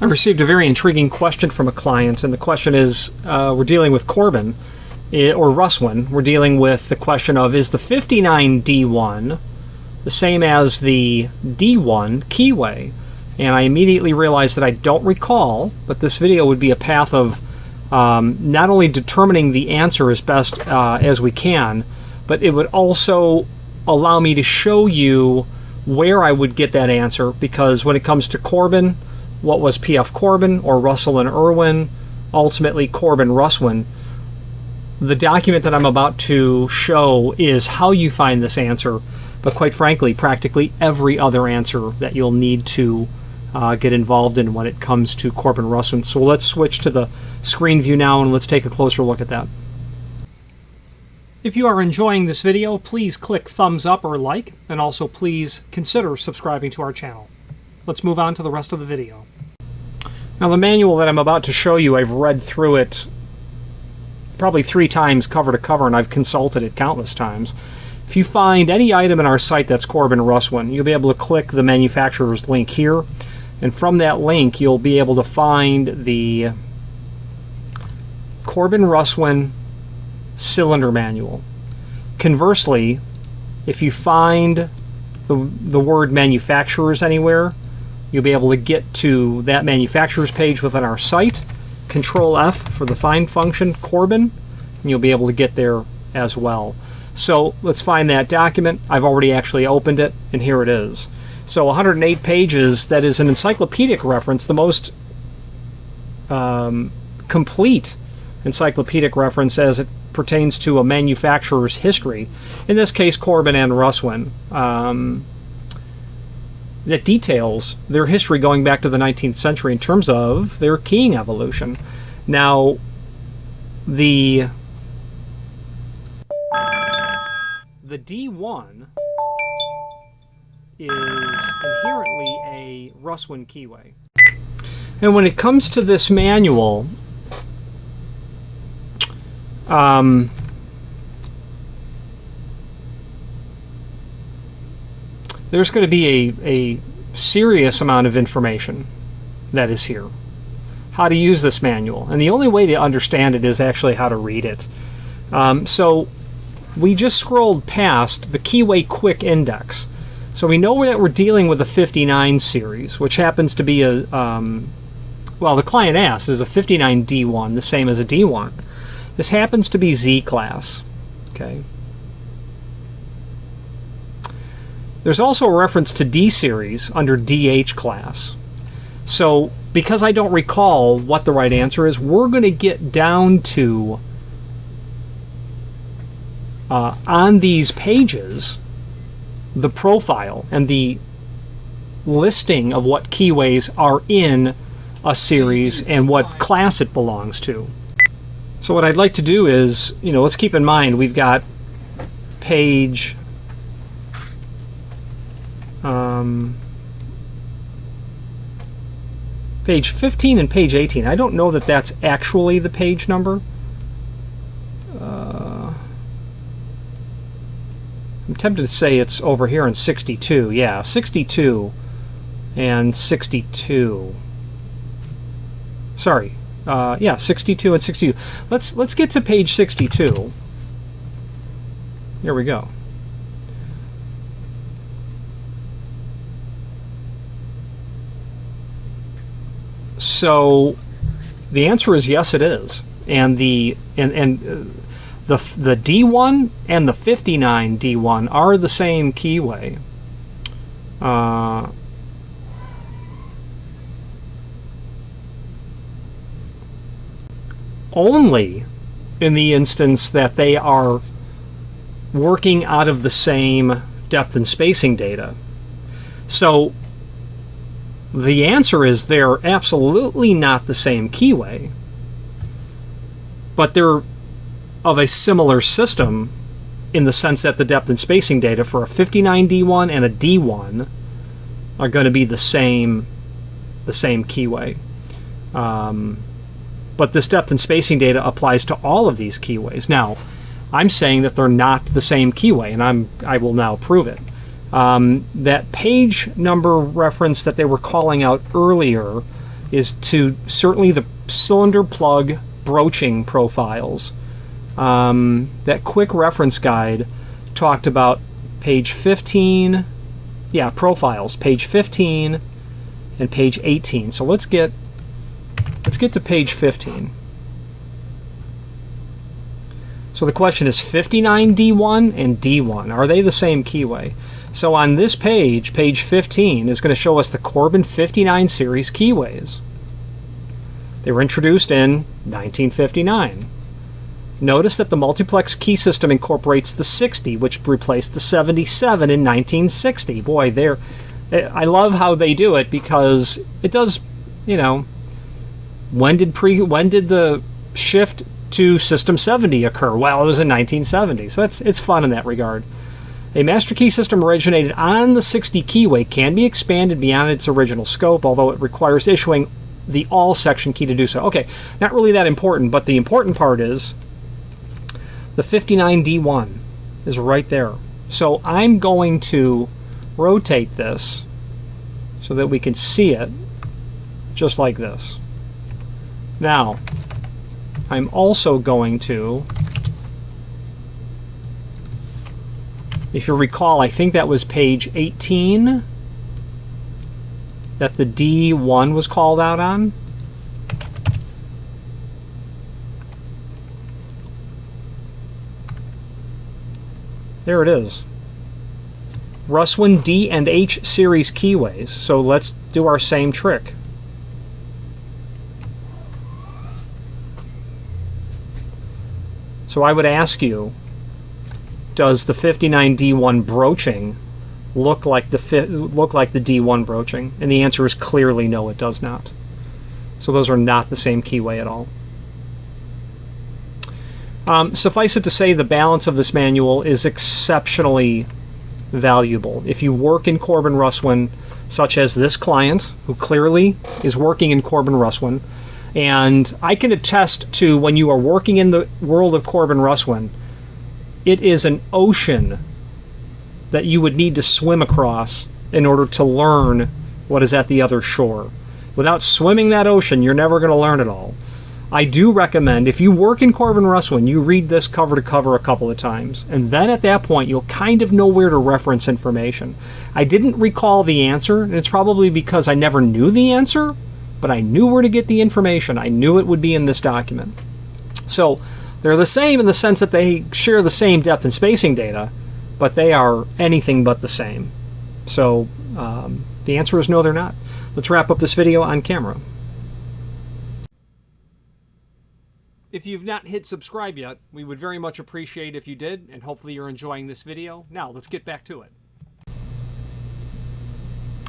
I received a very intriguing question from a client, and the question is, we're dealing with Corbin, or Russwin. We're dealing with the question of, is the 59D1 the same as the D1 keyway? And I immediately realized that I don't recall, but this video would be a path of not only determining the answer as best as we can, but it would also allow me to show you where I would get that answer, because when it comes to Corbin, what was P.F. Corbin, or Russell and Irwin, ultimately Corbin Russwin, the document that I'm about to show is how you find this answer, but quite frankly, practically every other answer that you'll need to get involved in when it comes to Corbin Russwin. So let's switch to the screen view now and let's take a closer look at that. If you are enjoying this video, please click thumbs up or like, and also please consider subscribing to our channel. Let's move on to the rest of the video. Now, the manual that I'm about to show you, I've read through it probably 3 times cover to cover, and I've consulted it countless times. If you find any item in our site that's Corbin Russwin, you'll be able to click the manufacturer's link here, and from that link you'll be able to find the Corbin Russwin cylinder manual. Conversely, if you find the word manufacturers anywhere, you'll be able to get to that manufacturer's page within our site. Control F for the find function, Corbin, and you'll be able to get there as well. So let's find that document. I've already actually opened it, and here it is. So 108 pages, that is an encyclopedic reference, the most complete encyclopedic reference as it pertains to a manufacturer's history, in this case Corbin and Russwin, that details their history going back to the 19th century in terms of their keying evolution. Now, the D1 is inherently a Russwin keyway. And when it comes to this manual, there's going to be a serious amount of information that is here. How to use this manual. And the only way to understand it is actually how to read it. So we just scrolled past the Keyway Quick Index. So we know that we're dealing with a 59 series, which happens to be a, well, the client asks, is a 59D1 the same as a D1? This happens to be Z class. Okay. There's also a reference to D series under DH class. So because I don't recall what the right answer is, we're going to get down to on these pages the profile and the listing of what keyways are in a series and what class it belongs to. So what I'd like to do is, let's keep in mind we've got page page 15 and page 18. I don't know that that's actually the page number. I'm tempted to say it's over here in 62. Yeah, 62 and 62. Sorry. Yeah, 62 and 62. Let's get to page 62. Here we go. So the answer is yes, it is. And the D1 and the 59 D1 are the same keyway. Only in the instance that they are working out of the same depth and spacing data. So the answer is they're absolutely not the same keyway, but they're of a similar system in the sense that the depth and spacing data for a 59D1 and a D1 are going to be the same keyway. But this depth and spacing data applies to all of these keyways. Now, I'm saying that they're not the same keyway, and I will now prove it. That page number reference that they were calling out earlier is to certainly the cylinder plug broaching profiles. That quick reference guide talked about page 15, profiles, page 15 and page 18. So let's get to page 15. So the question is 59D1 and D1. Are they the same keyway? So on this page, page 15, is going to show us the Corbin 59 series keyways. They were introduced in 1959. Notice that the multiplex key system incorporates the 60, which replaced the 77 in 1960. Boy, I love how they do it, because it does, when did the shift to System 70 occur? Well, it was in 1970, so it's fun in that regard. A master key system originated on the 60 keyway can be expanded beyond its original scope, although it requires issuing the all section key to do so. Okay, not really that important, but the important part is the 59D1 is right there. So I'm going to rotate this so that we can see it just like this. Now, I'm also going to, if you recall, I think that was page 18 that the D1 was called out on. There it is. Russwin D and H series keyways. So let's do our same trick. So I would ask you, does the 59D1 broaching look like the D1 broaching? And the answer is clearly no, it does not. So those are not the same keyway at all. Suffice it to say, the balance of this manual is exceptionally valuable. If you work in Corbin Russwin, such as this client, who clearly is working in Corbin Russwin, and I can attest to, when you are working in the world of Corbin Russwin, it is an ocean that you would need to swim across in order to learn what is at the other shore. Without swimming that ocean, you're never going to learn it all. I do recommend, if you work in Corbin Russwin, you read this cover to cover a couple of times, and then at that point you'll kind of know where to reference information. I didn't recall the answer, and it's probably because I never knew the answer, but I knew where to get the information. I knew it would be in this document. So they're the same in the sense that they share the same depth and spacing data, but they are anything but the same. So the answer is no, they're not. Let's wrap up this video on camera. If you've not hit subscribe yet, we would very much appreciate if you did, and hopefully you're enjoying this video. Now, let's get back to it.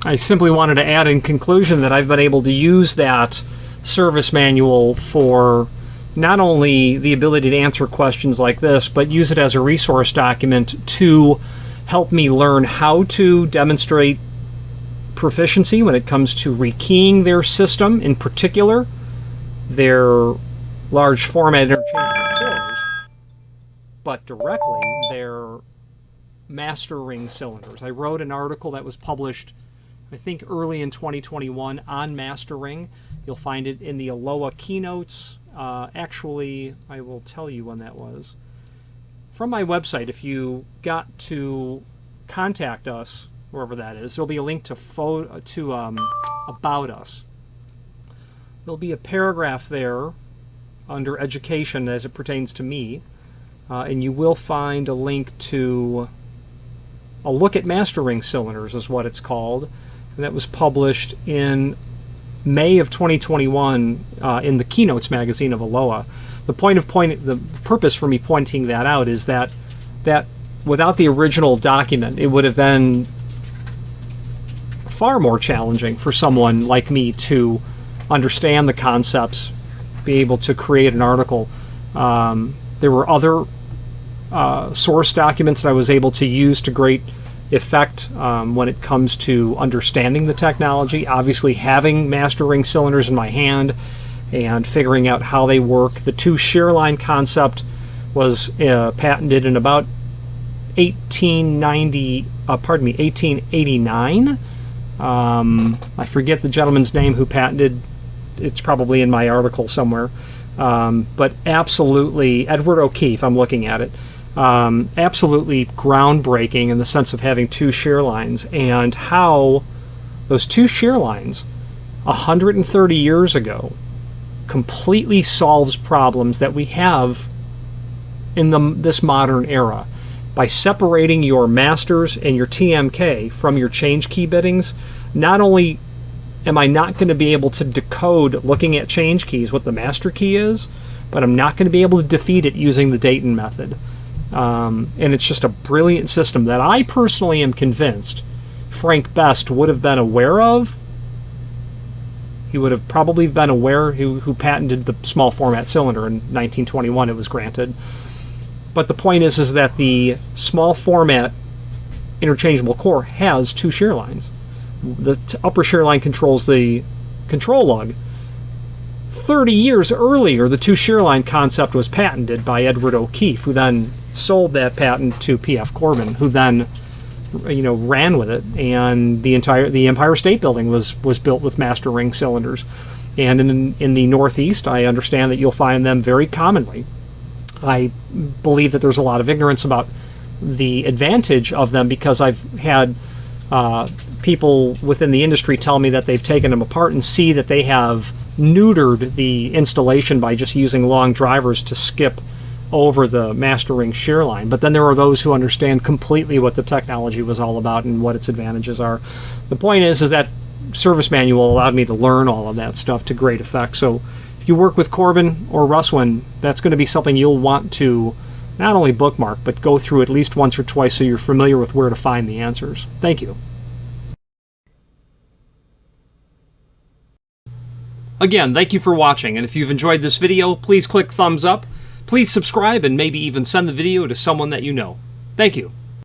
I simply wanted to add in conclusion that I've been able to use that service manual for not only the ability to answer questions like this, but use it as a resource document to help me learn how to demonstrate proficiency when it comes to rekeying their system, in particular their large format interchangeable cores, but directly their master ring cylinders. I wrote an article that was published, I think, early in 2021 on master ring. You'll find it in the Aloha keynotes. Actually, I will tell you when that was. From my website, if you got to contact us, wherever that is, there'll be a link to About Us. There'll be a paragraph there under education as it pertains to me, and you will find a link to a look at master ring cylinders, is what it's called, and that was published in May of 2021 in the Keynotes magazine of Aloha. The purpose for me pointing that out is that without the original document, it would have been far more challenging for someone like me to understand the concepts, be able to create an article. There were other source documents that I was able to use to great effect when it comes to understanding the technology. Obviously, having master ring cylinders in my hand and figuring out how they work. The two shear line concept was patented in about 1889. I forget the gentleman's name who patented it's probably in my article somewhere. But absolutely, Edward O'Keefe, I'm looking at it, absolutely groundbreaking in the sense of having two shear lines, and how those two shear lines 130 years ago completely solves problems that we have in this modern era. By separating your masters and your TMK from your change key biddings, not only am I not going to be able to decode, looking at change keys, what the master key is, but I'm not going to be able to defeat it using the Dayton method. And it's just a brilliant system that I personally am convinced Frank Best would have been aware of. He would have probably been aware, who patented the small format cylinder in 1921, it was granted. But the point is that the small format interchangeable core has two shear lines. The upper shear line controls the control lug. 30 years earlier, the two shear line concept was patented by Edward O'Keefe, who then sold that patent to P.F. Corbin, who then, ran with it, and the Empire State Building was built with master ring cylinders. And in the Northeast, I understand that you'll find them very commonly. I believe that there's a lot of ignorance about the advantage of them, because I've had people within the industry tell me that they've taken them apart and see that they have neutered the installation by just using long drivers to skip over the master ring shear line. But then there are those who understand completely what the technology was all about and what its advantages are. The point is that service manual allowed me to learn all of that stuff to great effect. So if you work with Corbin or Russwin, that's going to be something you'll want to not only bookmark, but go through at least once or twice so you're familiar with where to find the answers. Thank you. Again, thank you for watching, and if you've enjoyed this video, please click thumbs up, please subscribe, and maybe even send the video to someone that you know. Thank you.